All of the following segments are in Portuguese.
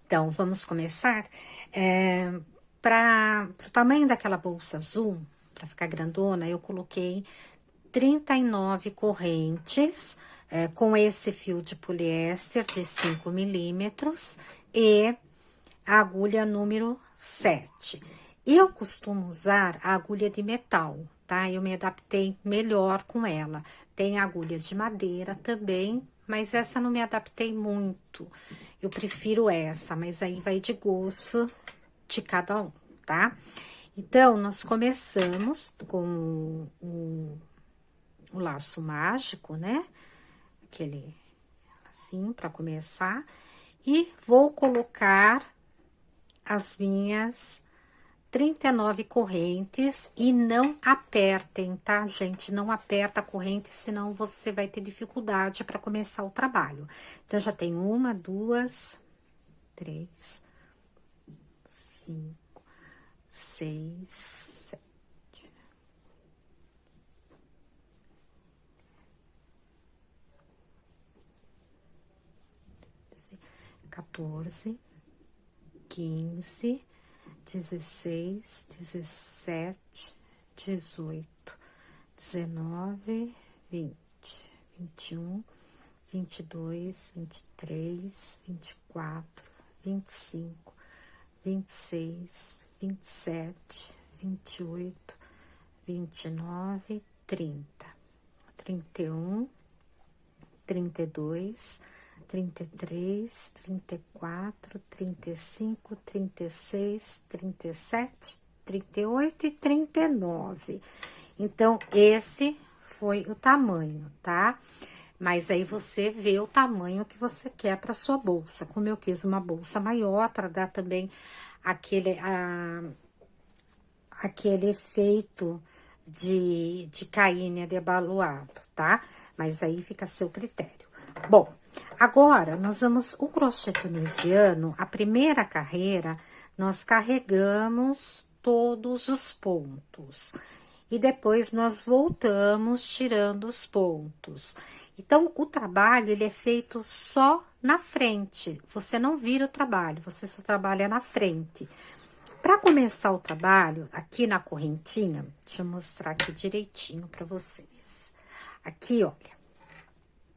Então, vamos começar. Para o tamanho daquela bolsa azul, para ficar grandona, eu coloquei 39 correntes com esse fio de poliéster de 5 milímetros e a agulha número 7. Eu costumo usar a agulha de metal, tá? Eu me adaptei melhor com ela. Tem agulha de madeira também, mas essa não me adaptei muito. Eu prefiro essa, mas aí vai de gosto de cada um, tá? Então, nós começamos com o laço mágico, né? Aquele assim, para começar. E vou colocar as minhas 39 correntes e não apertem, tá, gente? Não aperta a corrente, senão você vai ter dificuldade para começar o trabalho. Então, já tem 1, 2, 3, 5, 6, 7. 14, 15, 16, 17, 18, 19, 20, 21, 22, 23, 24, 25, 26, 27, 28, 29, 30, 31, 32, 33, 34, 35, 36, 37, 38 e 39. Então, esse foi o tamanho, tá? Mas aí você vê o tamanho que você quer para sua bolsa. Como eu quis uma bolsa maior, para dar também aquele efeito de cainha de abaluado, tá? Mas aí fica a seu critério. Bom, agora nós vamos, o crochê tunisiano, a primeira carreira, nós carregamos todos os pontos. E depois nós voltamos tirando os pontos. Então, o trabalho, ele é feito só na frente. Você não vira o trabalho, você só trabalha na frente. Para começar o trabalho, aqui na correntinha, deixa eu mostrar aqui direitinho para vocês. Aqui, olha,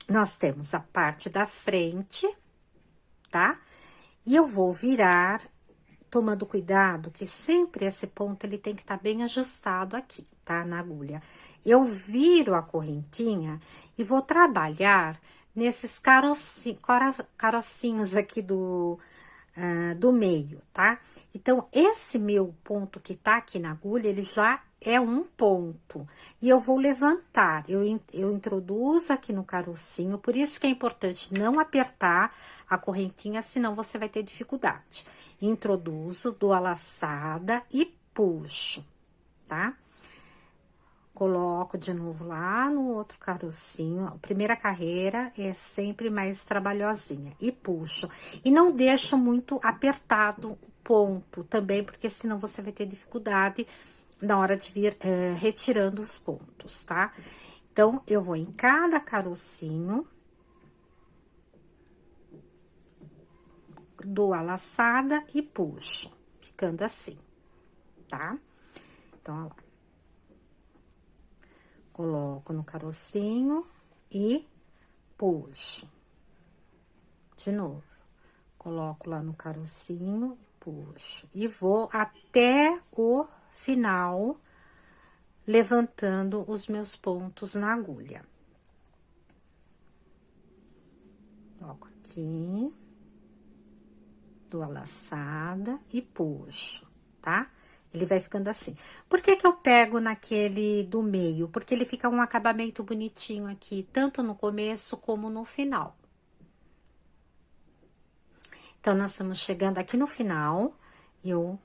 nós temos a parte da frente, tá? E eu vou virar, tomando cuidado, que sempre esse ponto, ele tem que estar bem ajustado aqui, tá? Na agulha. Eu viro a correntinha e vou trabalhar nesses carocinhos aqui do meio, tá? Então, esse meu ponto que tá aqui na agulha, ele já é um ponto. E eu vou levantar, eu introduzo aqui no carocinho, por isso que é importante não apertar a correntinha, senão você vai ter dificuldade. Introduzo, dou a laçada e puxo, tá? Coloco de novo lá no outro carocinho. A primeira carreira é sempre mais trabalhosinha. E puxo. E não deixo muito apertado o ponto também, porque senão você vai ter dificuldade na hora de vir retirando os pontos, tá? Então, eu vou em cada carocinho. Dou a laçada e puxo. Ficando assim, tá? Então, ó lá. Coloco no carocinho e puxo. De novo. Coloco lá no carocinho, puxo. E vou até o final, levantando os meus pontos na agulha. Coloco aqui. Dou a laçada e puxo, tá? Ele vai ficando assim. Por que que eu pego naquele do meio? Porque ele fica um acabamento bonitinho aqui, tanto no começo como no final. Então, nós estamos chegando aqui no final. Eu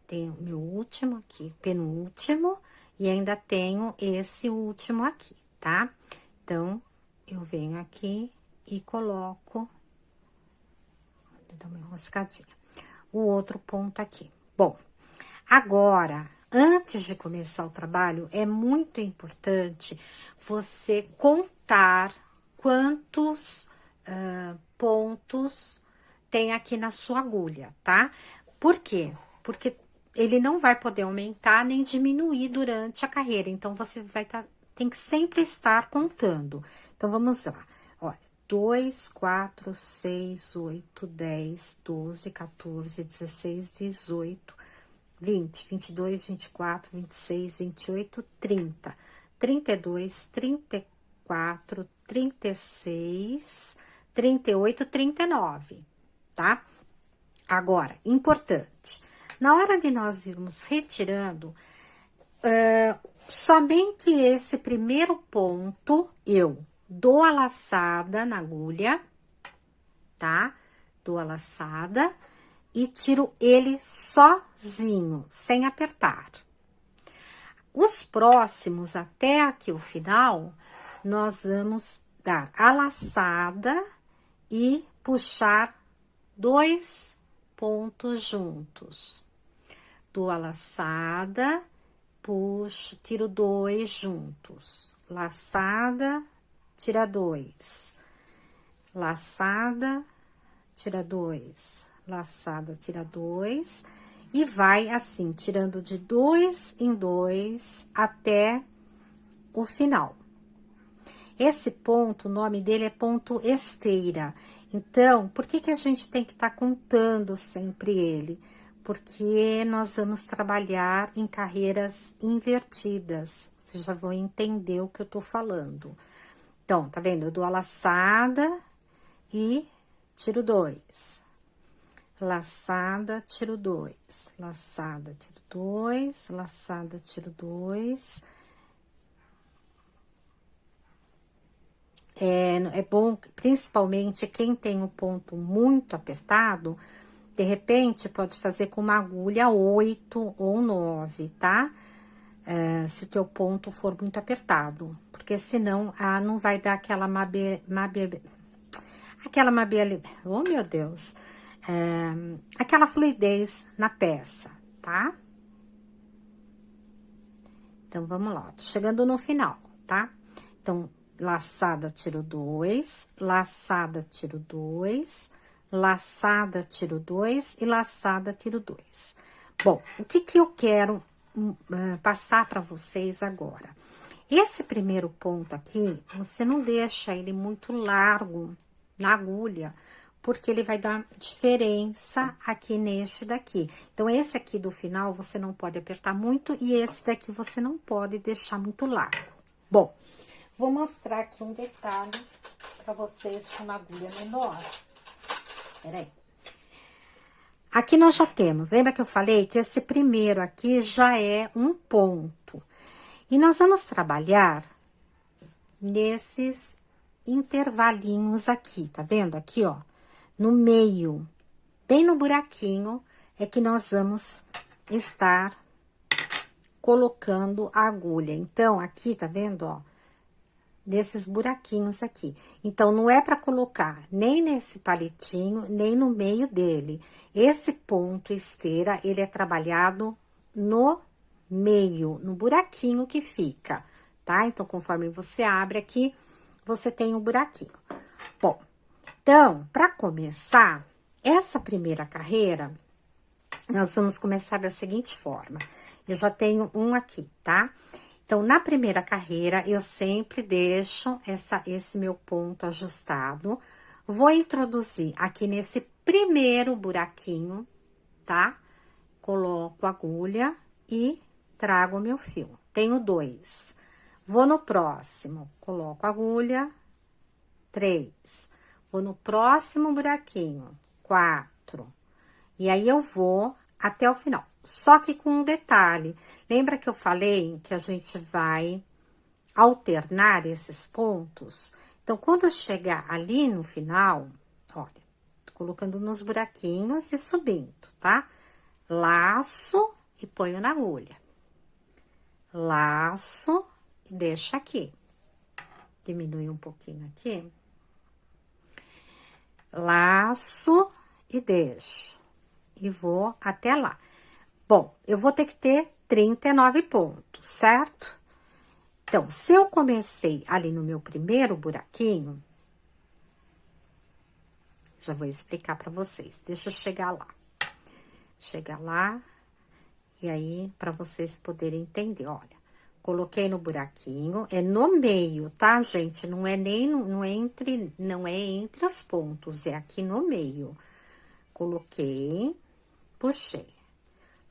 tenho meu último aqui, penúltimo, e ainda tenho esse último aqui, tá? Então, eu venho aqui e coloco... Vou dar uma enroscadinha. O outro ponto aqui. Bom, agora, antes de começar o trabalho, é muito importante você contar quantos pontos tem aqui na sua agulha, tá? Por quê? Porque ele não vai poder aumentar nem diminuir durante a carreira, então você vai tem que sempre estar contando. Então, vamos lá. Olha, 2, 4, 6, 8, 10, 12, 14, 16, 18, 20, 22, 24, 26, 28, 30, 32, 34, 36, 38, 39, tá? Agora, importante, na hora de nós irmos retirando, somente esse primeiro ponto, eu dou a laçada na agulha, tá? Dou a laçada e tiro ele sozinho, sem apertar. Os próximos, até aqui o final, nós vamos dar a laçada e puxar 2 pontos juntos. Dou a laçada, puxo, tiro 2 juntos. Laçada, tira 2. Laçada, tira 2. Laçada, tira 2. E vai assim, tirando de 2 em 2 até o final. Esse ponto, o nome dele é ponto esteira. Então, por que que a gente tem que estar contando sempre ele? Porque nós vamos trabalhar em carreiras invertidas. Vocês já vão entender o que eu tô falando. Então, tá vendo? Eu dou a laçada e tiro 2. Laçada, tiro 2. Laçada, tiro 2. Laçada, tiro 2. É bom, principalmente quem tem o ponto muito apertado, de repente pode fazer com uma agulha 8 ou 9, tá? Se o teu ponto for muito apertado, porque senão não vai dar aquela oh meu Deus, aquela fluidez na peça, tá? Então, vamos lá, tô chegando no final, tá? Então, laçada, tiro 2, laçada, tiro 2, laçada, tiro 2 e laçada, tiro 2. Bom, o que que eu quero passar para vocês agora? Esse primeiro ponto aqui, você não deixa ele muito largo na agulha, porque ele vai dar diferença aqui neste daqui. Então, esse aqui do final, você não pode apertar muito, e esse daqui você não pode deixar muito largo. Bom, vou mostrar aqui um detalhe para vocês com uma agulha menor. Peraí. Aqui nós já temos, lembra que eu falei que esse primeiro aqui já é um ponto. E nós vamos trabalhar nesses intervalinhos aqui, tá vendo? Aqui, ó, no meio, bem no buraquinho, é que nós vamos estar colocando a agulha. Então, aqui, tá vendo, ó? Desses buraquinhos aqui. Então, não é para colocar nem nesse palitinho, nem no meio dele. Esse ponto esteira, ele é trabalhado no meio, no buraquinho que fica, tá? Então, conforme você abre aqui, você tem um buraquinho. Bom, então, para começar, essa primeira carreira, nós vamos começar da seguinte forma. Eu já tenho um aqui, tá? Então, na primeira carreira, eu sempre deixo esse meu ponto ajustado. Vou introduzir aqui nesse primeiro buraquinho, tá? Coloco a agulha e trago o meu fio. Tenho 2. Vou no próximo, coloco a agulha, 3. Vou no próximo buraquinho, 4. E aí, eu vou até o final. Só que com um detalhe. Lembra que eu falei que a gente vai alternar esses pontos? Então, quando eu chegar ali no final, olha, tô colocando nos buraquinhos e subindo, tá? Laço e ponho na agulha. Laço e deixo aqui. Diminui um pouquinho aqui. Laço e deixo. E vou até lá. Bom, eu vou ter que ter 39 pontos, certo? Então, se eu comecei ali no meu primeiro buraquinho, Já vou explicar pra vocês. Deixa eu chegar lá. Chegar lá, e aí, pra vocês poderem entender, olha. Coloquei no buraquinho, é no meio, tá, gente? Não é nem, não é entre os pontos, é aqui no meio. Coloquei, puxei,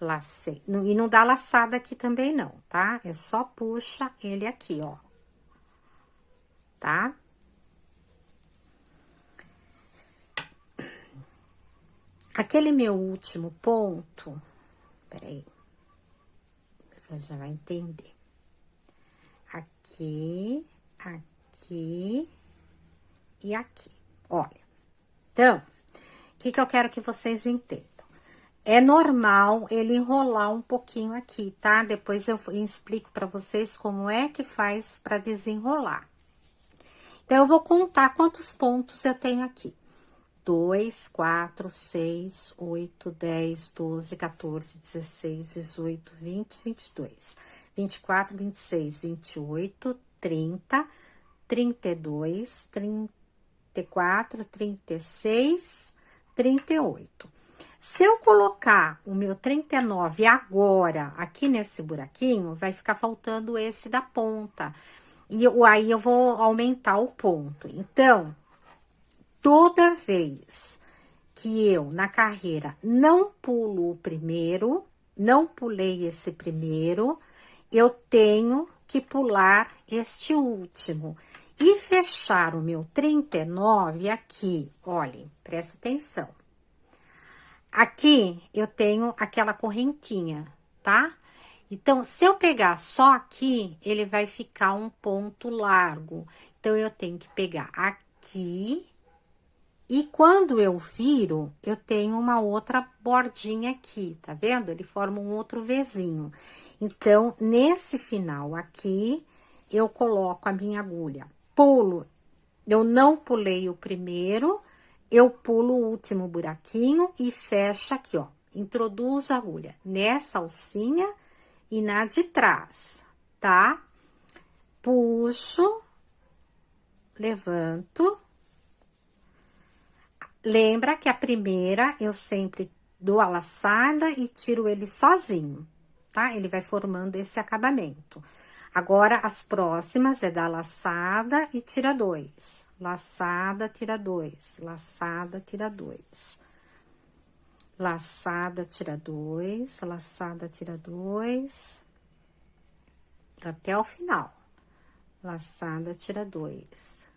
lacei. E não dá laçada aqui também não, tá? É só puxa ele aqui, ó. Tá? Aquele meu último ponto, peraí, você já vai entender. Aqui, aqui e aqui, olha. Então, o que eu quero que vocês entendam? É normal ele enrolar um pouquinho aqui, tá? Depois eu explico pra vocês como é que faz pra desenrolar. Então, eu vou contar quantos pontos eu tenho aqui. 2, 4, 6, 8, 10, 12, 14, 16, 18, 20, 22, 24, 26, 28, 30, 32, 34, 36, 38. Se eu colocar o meu 39 agora aqui nesse buraquinho, vai ficar faltando esse da ponta. E aí eu vou aumentar o ponto. Então, toda vez que eu, na carreira, não pulo o primeiro, não pulei esse primeiro, eu tenho que pular este último. E fechar o meu 39 aqui, olhem, presta atenção. Aqui, eu tenho aquela correntinha, tá? Então, se eu pegar só aqui, ele vai ficar um ponto largo. Então, eu tenho que pegar aqui. E quando eu viro, eu tenho uma outra bordinha aqui, tá vendo? Ele forma um outro Vzinho. Então, nesse final aqui, eu coloco a minha agulha. Pulo, eu não pulei o primeiro, eu pulo o último buraquinho e fecha aqui, ó. Introduzo a agulha nessa alcinha e na de trás, tá? Puxo, levanto. Lembra que a primeira eu sempre dou a laçada e tiro ele sozinho, tá? Ele vai formando esse acabamento. Agora, as próximas é dar laçada e tira 2. Laçada, tira 2. Laçada, tira 2. Laçada, tira 2. Laçada, tira 2. Até o final. Laçada, tira 2.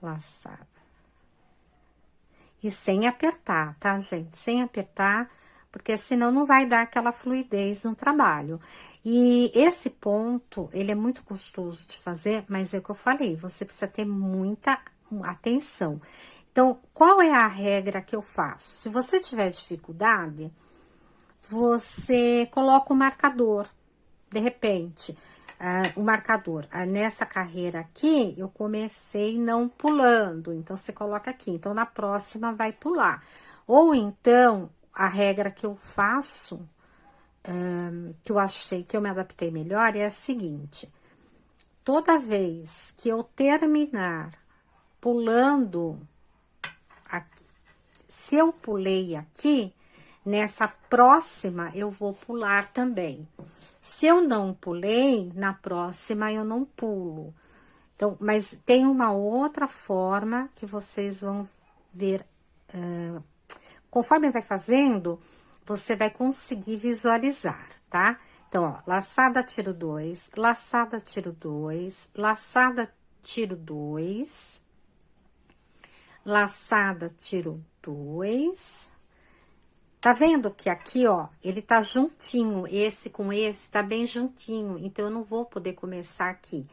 Laçada. E sem apertar, tá, gente? Sem apertar, porque senão não vai dar aquela fluidez no trabalho. E esse ponto, ele é muito gostoso de fazer, mas é o que eu falei, você precisa ter muita atenção. Então, qual é a regra que eu faço? Se você tiver dificuldade, você coloca o marcador, de repente. O marcador, nessa carreira aqui, eu comecei não pulando, então, você coloca aqui, então, na próxima vai pular. Ou então, a regra que eu faço, que eu achei que eu me adaptei melhor, é a seguinte: toda vez que eu terminar pulando aqui, se eu pulei aqui, nessa próxima eu vou pular também. Se eu não pulei, na próxima eu não pulo. Então, mas tem uma outra forma que vocês vão ver. Conforme vai fazendo, você vai conseguir visualizar, tá? Então, ó, laçada, tiro 2, laçada, tiro 2, laçada, tiro 2, laçada, tiro 2. Tá vendo que aqui, ó, ele tá juntinho, esse com esse tá bem juntinho, então, eu não vou poder começar aqui.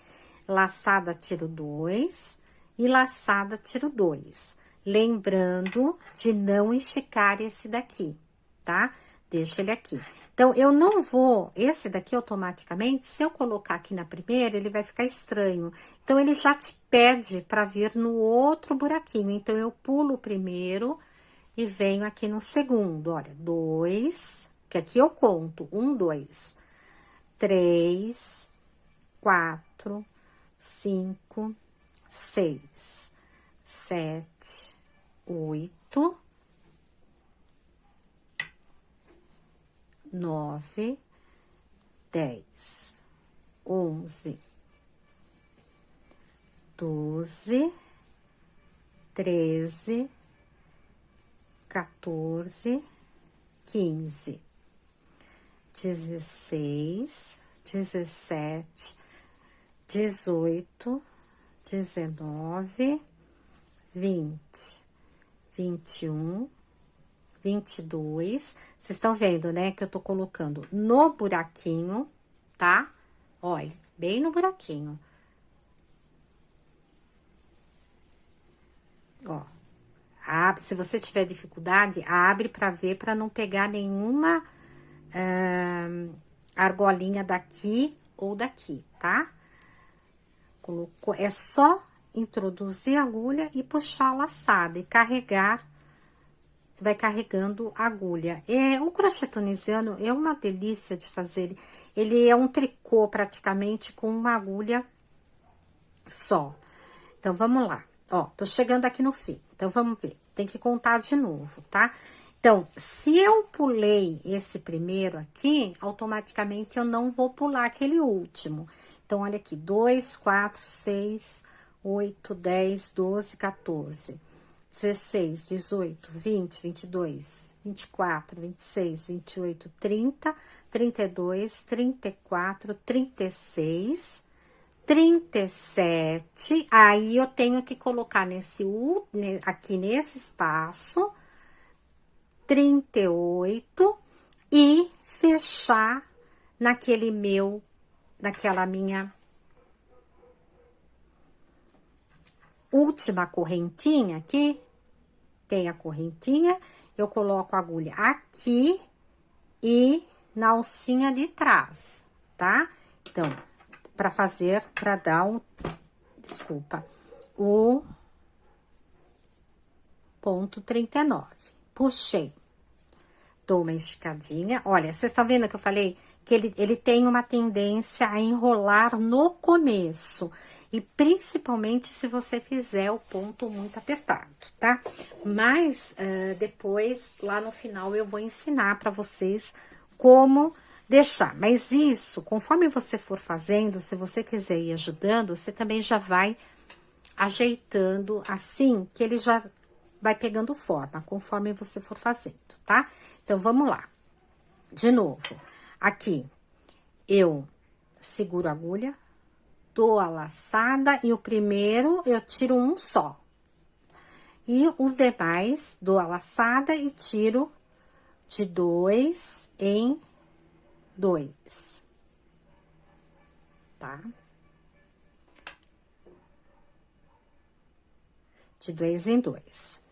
Laçada, tiro 2 e laçada, tiro 2. Lembrando de não esticar esse daqui, tá? Deixa ele aqui. Então, eu não vou, esse daqui automaticamente, se eu colocar aqui na primeira, ele vai ficar estranho. Então, ele já te pede pra vir no outro buraquinho. Então, eu pulo o primeiro e venho aqui no segundo, olha, 2, que aqui eu conto, 1, 2, 3, 4, 5, 6, 7, 8, 9, 10, 11, 12, 13, 14, 15, 16, 17, 18, 19, 20, 21, 22. Vocês estão vendo, né, que eu tô colocando no buraquinho, tá? Olha, bem no buraquinho. Ó, abre, se você tiver dificuldade, abre pra ver, pra não pegar nenhuma argolinha daqui ou daqui, tá? Colocou, é só introduzir a agulha e puxar a laçada e carregar, vai carregando a agulha. O crochê tunisiano é uma delícia de fazer, ele é um tricô praticamente com uma agulha só. Então, vamos lá. Ó, tô chegando aqui no fim, então vamos ver, tem que contar de novo, tá? Então, se eu pulei esse primeiro aqui, automaticamente eu não vou pular aquele último. Então, olha aqui, 2, 4, 6, 8, 10, 12, 14, 16, 18, 20, 22, 24, 26, 28, 30, 32, 34, 36, 37, aí eu tenho que colocar aqui nesse espaço, 38 e fechar naquela minha última correntinha aqui, tem a correntinha, eu coloco a agulha aqui e na alcinha de trás, tá? Então, para dar o ponto 39. Puxei, dou uma esticadinha. Olha, vocês estão vendo que eu falei que ele tem uma tendência a enrolar no começo. E principalmente se você fizer o ponto muito apertado, tá? Mas depois, lá no final, eu vou ensinar para vocês como deixar. Mas isso, conforme você for fazendo, se você quiser ir ajudando, você também já vai ajeitando assim, que ele já vai pegando forma, conforme você for fazendo, tá? Então, vamos lá. De novo, aqui, eu seguro a agulha, dou a laçada e o primeiro eu tiro um só. E os demais, dou a laçada e tiro de 2 em 2, tá? De 2 em 2.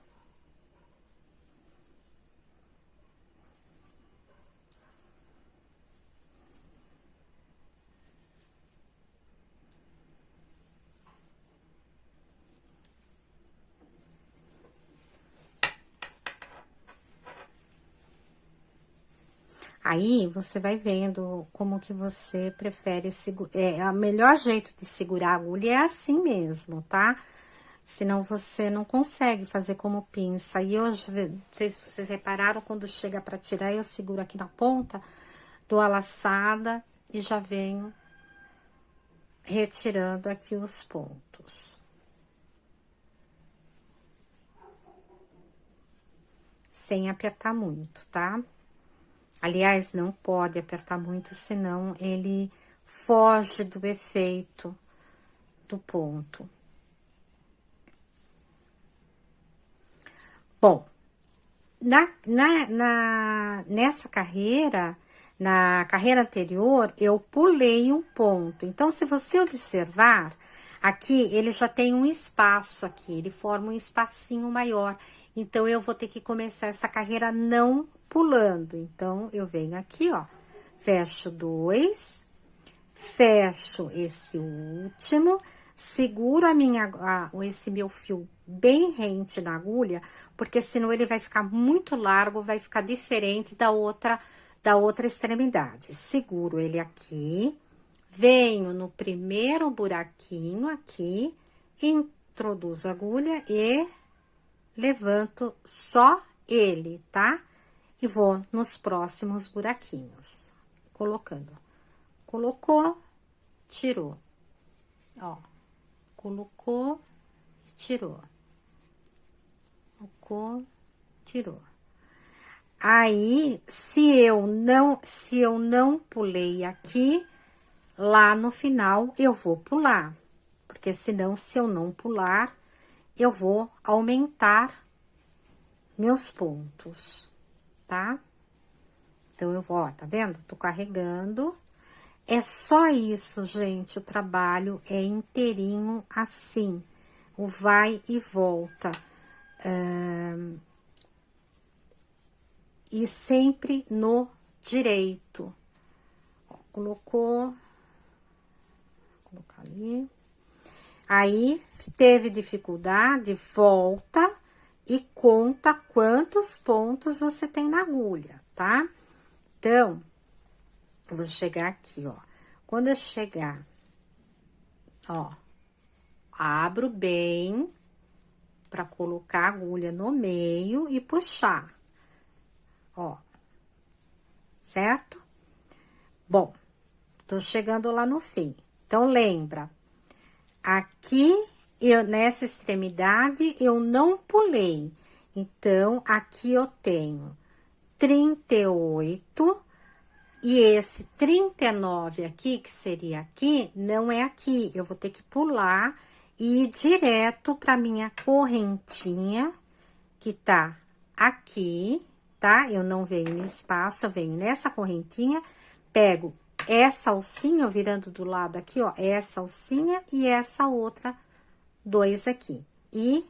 Aí, você vai vendo como que você prefere segurar. O melhor jeito de segurar a agulha é assim mesmo, tá? Senão, você não consegue fazer como pinça. E hoje, não sei se vocês repararam, quando chega pra tirar, eu seguro aqui na ponta, dou a laçada e já venho retirando aqui os pontos. Sem apertar muito, tá? Aliás, não pode apertar muito, senão ele foge do efeito do ponto. Bom, nessa carreira, na carreira anterior, eu pulei um ponto. Então, se você observar, aqui ele já tem um espaço aqui, ele forma um espacinho maior. Então, eu vou ter que começar essa carreira não pulando. Então, eu venho aqui, ó, fecho 2, fecho esse último, seguro esse meu fio bem rente na agulha, porque senão ele vai ficar muito largo, vai ficar diferente da outra extremidade. Seguro ele aqui, venho no primeiro buraquinho aqui, introduzo a agulha e levanto só ele, tá? E vou nos próximos buraquinhos, colocando. Colocou, tirou. Ó, colocou, tirou. Colocou, tirou. Aí, se eu não pulei aqui, lá no final eu vou pular. Porque senão, se eu não pular, eu vou aumentar meus pontos, tá? Então, eu vou, ó, tá vendo? Tô carregando. É só isso, gente, o trabalho é inteirinho assim. O vai e volta. E sempre no direito. Ó, colocou. Vou colocar ali. Aí, teve dificuldade, volta e conta quantos pontos você tem na agulha, tá? Então, eu vou chegar aqui, ó. Quando eu chegar, ó, abro bem pra colocar a agulha no meio e puxar, ó, certo? Bom, tô chegando lá no fim. Então, lembra, aqui, nessa extremidade, eu não pulei. Então, aqui eu tenho 38, e esse 39 aqui, que seria aqui, não é aqui. Eu vou ter que pular e ir direto pra minha correntinha, que tá aqui, tá? Eu não venho no espaço, eu venho nessa correntinha, pego essa alcinha, virando do lado aqui, ó, essa alcinha e essa outra, dois aqui. E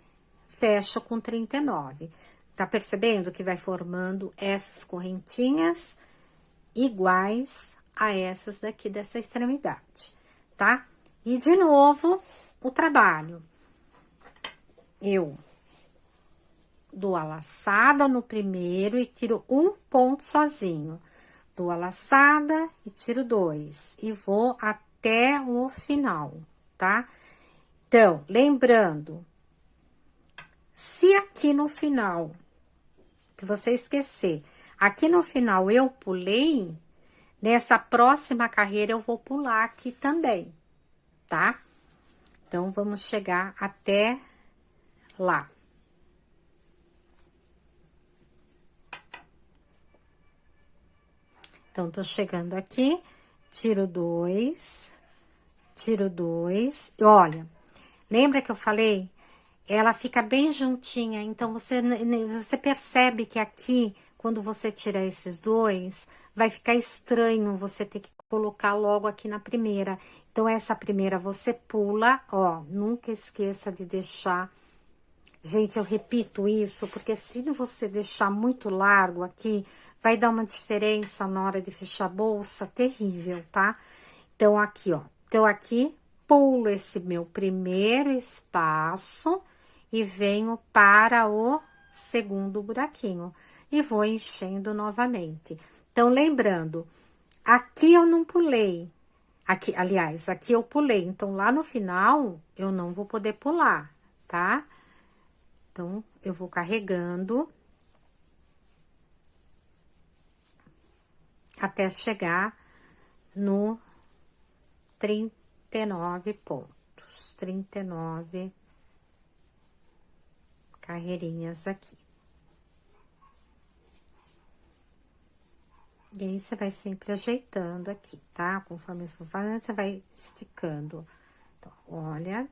fecho com 39. Tá percebendo que vai formando essas correntinhas iguais a essas daqui dessa extremidade, tá? E de novo, o trabalho. Eu dou a laçada no primeiro e tiro um ponto sozinho. Dou a laçada e tiro dois. E vou até o final, tá? Então, lembrando, se aqui no final, se você esquecer, aqui no final eu pulei, nessa próxima carreira eu vou pular aqui também, tá? Então, vamos chegar até lá. Então, tô chegando aqui, tiro dois, e olha, lembra que eu falei? Ela fica bem juntinha, então você percebe que aqui, quando você tirar esses dois, vai ficar estranho você ter que colocar logo aqui na primeira. Então, essa primeira você pula, ó, nunca esqueça de deixar. Gente, eu repito isso, porque se você deixar muito largo aqui, vai dar uma diferença na hora de fechar a bolsa terrível, tá? Então, aqui, ó. Então, aqui, pulo esse meu primeiro espaço e venho para o segundo buraquinho. E vou enchendo novamente. Então, lembrando, aqui eu não pulei. Aqui, aliás, aqui eu pulei. Então, lá no final, eu não vou poder pular, tá? Então, eu vou carregando até chegar no 39 pontos, 39 carreirinhas aqui. E aí, você vai sempre ajeitando aqui, tá? Conforme você for fazendo, você vai esticando. Então, olha.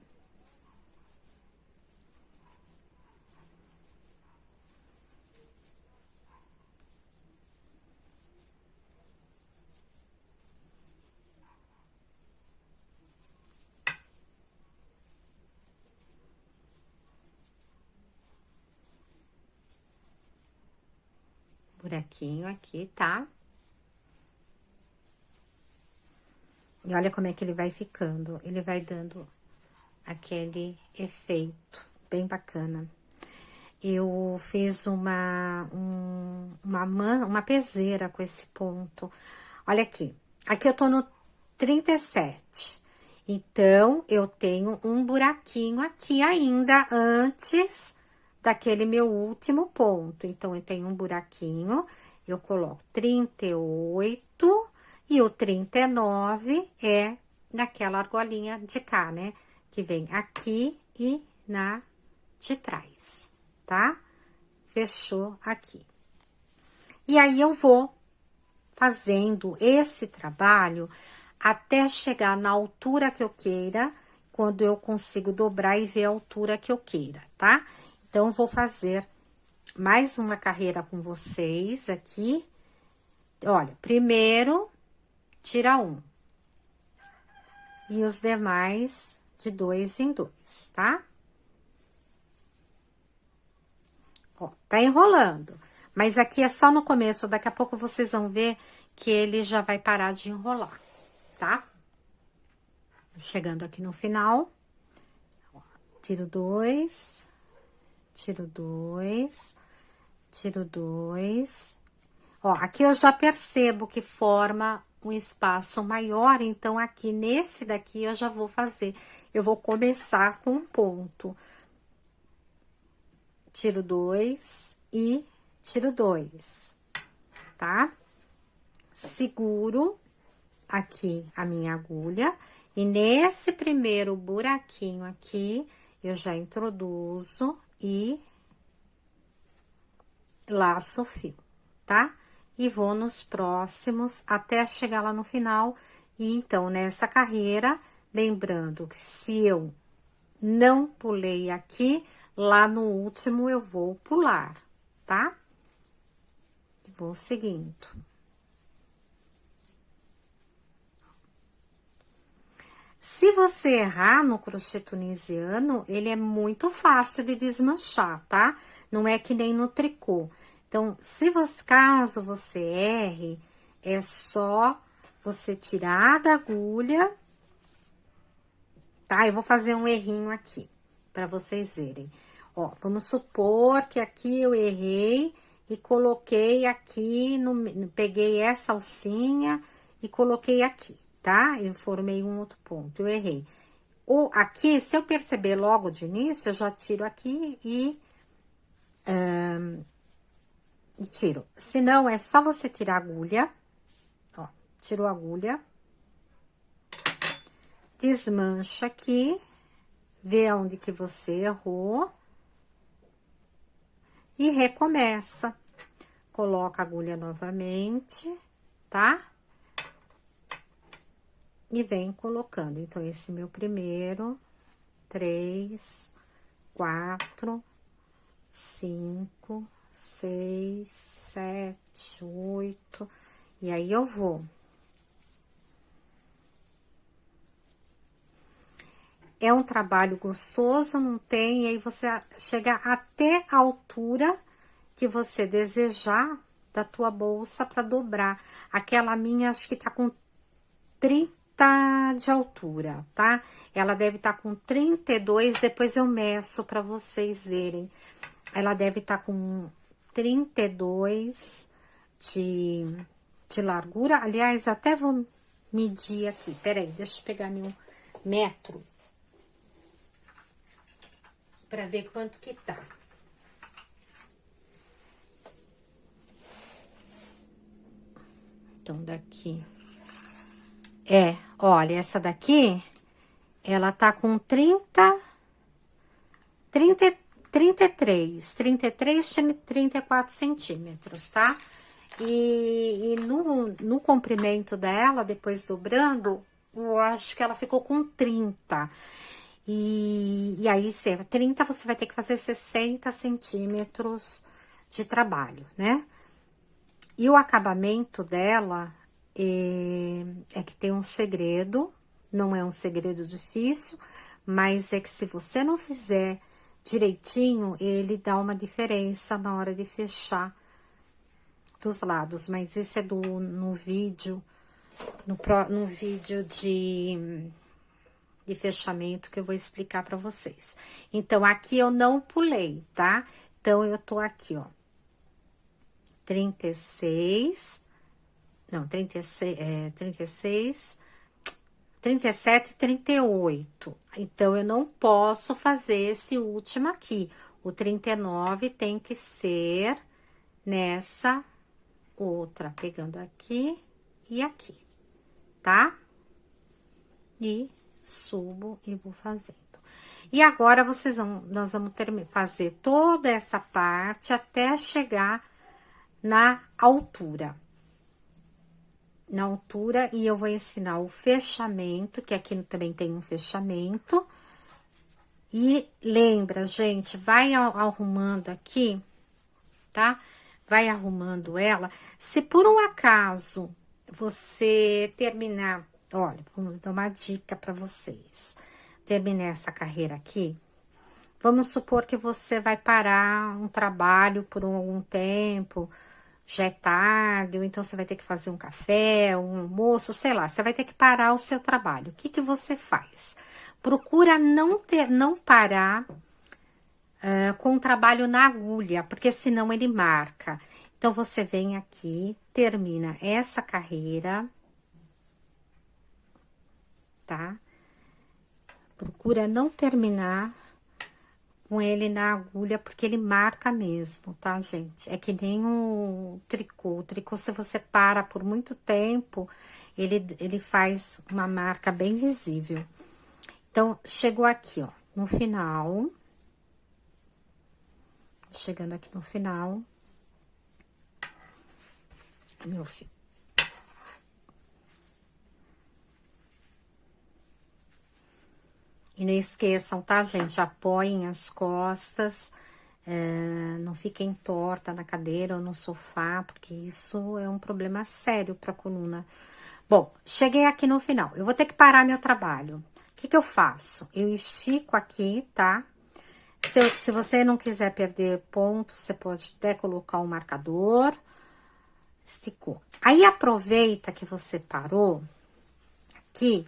Buraquinho aqui, tá? E olha como é que ele vai ficando. Ele vai dando aquele efeito bem bacana. Eu fiz uma peseira com esse ponto. Olha aqui. Aqui eu tô no 37. Então, eu tenho um buraquinho aqui ainda antes daquele meu último ponto. Então, eu tenho um buraquinho, eu coloco 38 e o 39 é naquela argolinha de cá, né? Que vem aqui e na de trás, tá? Fechou aqui. E aí, eu vou fazendo esse trabalho até chegar na altura que eu queira, quando eu consigo dobrar e ver a altura que eu queira, tá? Então, vou fazer mais uma carreira com vocês aqui. Olha, primeiro, tira um. E os demais de 2 em 2, tá? Ó, tá enrolando. Mas aqui é só no começo, daqui a pouco vocês vão ver que ele já vai parar de enrolar, tá? Chegando aqui no final, ó, tiro 2, tiro 2, tiro 2. Ó, aqui eu já percebo que forma um espaço maior, então aqui nesse daqui eu já vou fazer. Eu vou começar com um ponto. Tiro 2 e tiro 2, tá? Seguro aqui a minha agulha e nesse primeiro buraquinho aqui, eu já introduzo e laço o fio, tá? E vou nos próximos até chegar lá no final. E então, nessa carreira, lembrando que se eu não pulei aqui, lá no último eu vou pular, tá? Vou seguindo. Se você errar no crochê tunisiano, ele é muito fácil de desmanchar, tá? Não é que nem no tricô. Então, se você, caso você erre, é só você tirar da agulha, tá? Eu vou fazer um errinho aqui, pra vocês verem. Ó, vamos supor que aqui eu errei e coloquei aqui, peguei essa alcinha e coloquei aqui, tá? Eu formei um outro ponto, eu errei. Ou aqui, se eu perceber logo de início, eu já tiro aqui e tiro. Se não, é só você tirar a agulha, ó, tirou a agulha, desmancha aqui, vê onde que você errou e recomeça. Coloca a agulha novamente, tá? E vem colocando. Então, esse meu primeiro, 3, 4, 5, 6, 7, 8. E aí, eu vou. É um trabalho gostoso, não tem? E aí, você chega até a altura que você desejar da tua bolsa para dobrar. Aquela minha, acho que tá com 30 de altura, tá? Ela deve estar com 32, depois eu meço para vocês verem. Ela deve estar com 32 de largura. Aliás, eu até vou medir aqui. Peraí, deixa eu pegar meu metro para ver quanto que tá. Então, daqui. Olha, essa daqui, ela tá com 33, 34 centímetros, tá? E no comprimento dela, depois dobrando, eu acho que ela ficou com 30. E aí, se é 30, você vai ter que fazer 60 centímetros de trabalho, né? E o acabamento dela é que tem um segredo, não é um segredo difícil, mas é que se você não fizer direitinho, ele dá uma diferença na hora de fechar dos lados. Mas isso é no vídeo, no vídeo de fechamento que eu vou explicar pra vocês. Então, aqui eu não pulei, tá? Então, eu tô aqui, ó. 36, não, 36, 37, 38. Então, eu não posso fazer esse último aqui. O 39 tem que ser nessa outra, pegando aqui e aqui, tá? E subo e vou fazendo. E agora, nós vamos fazer toda essa parte até chegar na altura. Na altura, e eu vou ensinar o fechamento, que aqui também tem um fechamento. E lembra, gente, vai arrumando aqui, tá? Vai arrumando ela. Se por um acaso você terminar, olha, vamos dar uma dica para vocês. Terminar essa carreira aqui, vamos supor que você vai parar um trabalho por algum tempo, já é tarde, ou então você vai ter que fazer um café, um almoço, sei lá, você vai ter que parar o seu trabalho. O que que você faz? Procura não parar com o trabalho na agulha, porque senão ele marca. Então, você vem aqui, termina essa carreira, tá? Procura não terminar com ele na agulha, porque ele marca mesmo, tá, gente? É que nem o tricô. O tricô, se você para por muito tempo, ele faz uma marca bem visível. Então, chegou aqui, ó, no final. Chegando aqui no final. Meu fio. E não esqueçam, tá, gente? Apoiem as costas, não fiquem torta na cadeira ou no sofá, porque isso é um problema sério pra coluna. Bom, cheguei aqui no final. Eu vou ter que parar meu trabalho. O que que eu faço? Eu estico aqui, tá? Se você não quiser perder ponto, você pode até colocar um marcador. Esticou. Aí, aproveita que você parou aqui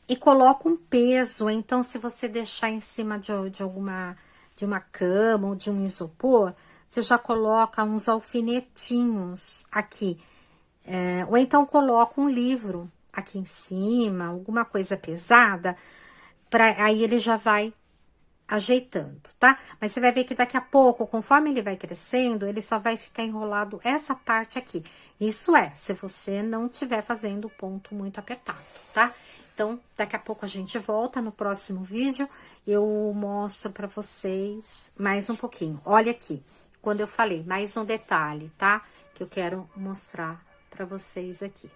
e coloca um peso. Então, se você deixar em cima de uma cama ou de um isopor, você já coloca uns alfinetinhos aqui. Ou então, coloca um livro aqui em cima, alguma coisa pesada, aí ele já vai ajeitando, tá? Mas você vai ver que daqui a pouco, conforme ele vai crescendo, ele só vai ficar enrolado essa parte aqui. Isso se você não estiver fazendo o ponto muito apertado, tá? Então, daqui a pouco a gente volta no próximo vídeo, eu mostro pra vocês mais um pouquinho. Olha aqui, quando eu falei, mais um detalhe, tá? Que eu quero mostrar pra vocês aqui.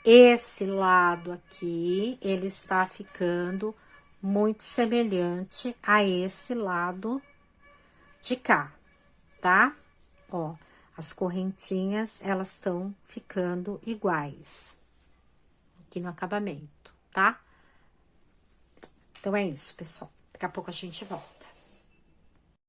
Esse lado aqui, ele está ficando muito semelhante a esse lado de cá, tá? Ó, as correntinhas, elas estão ficando iguais aqui no acabamento, tá? Então, é isso, pessoal. Daqui a pouco a gente volta.